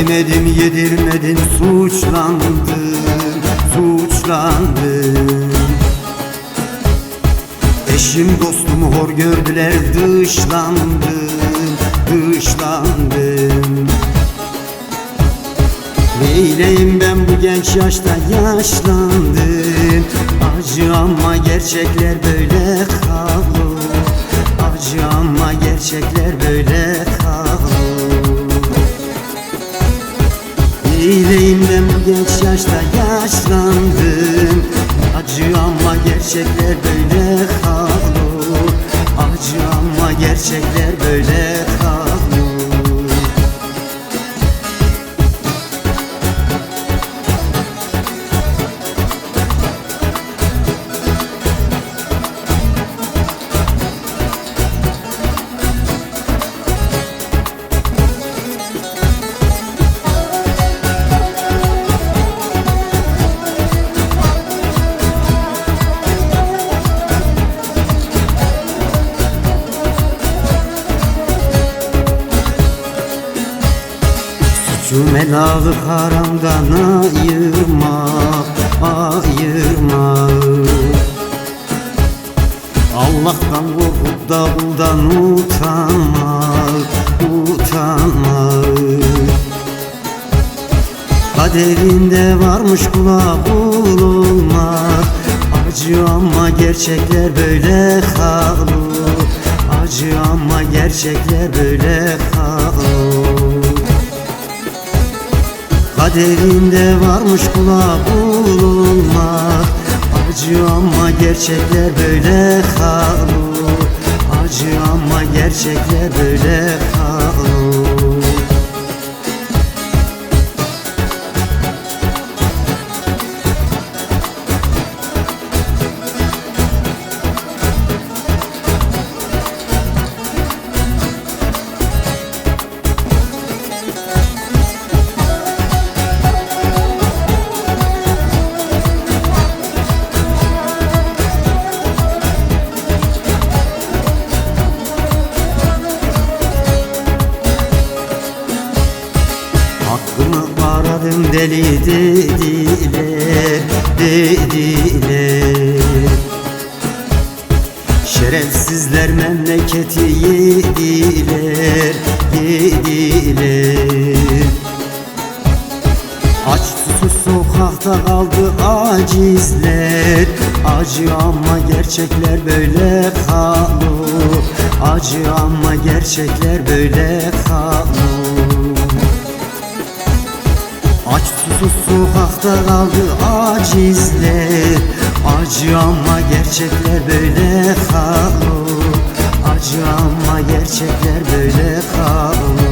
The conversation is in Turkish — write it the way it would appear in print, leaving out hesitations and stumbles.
Yemedim yedirmedin, suçlandım, suçlandım. Eşim dostumu hor gördüler, dışlandım, dışlandım. Neyleyim ben bu genç yaşta, yaşlandım. Acı ama gerçekler böyle kalır, acı ama gerçekler böyle kalır. Neyleyim ben bu genç yaşta, yaşlandım. Acı ama gerçekler böyle kalır, acı ama gerçekler böyle kalır. Şu melalı haramdan ayırmak, ayırmak. Allah'tan korkup da kuldan utanmak, utanmak. Kaderinde varmış kula kul olmak. Acı ama gerçekler böyle kalır, acı ama gerçekler böyle kalır. Kaderinde varmış kula kul olmak. Acı ama gerçekler böyle kalır, acı ama gerçekler böyle kalır. Hakkımı aradım deli dediler, dediler. Şerefsizler memleketi yediler, yediler. Aç susuz sokakta kaldı acizler. Acı ama gerçekler böyle kalır, acı ama gerçekler böyle kalır. Aç susuz sokakta kaldı acizler. Acı ama gerçekler böyle kalır, acı ama gerçekler böyle kalır.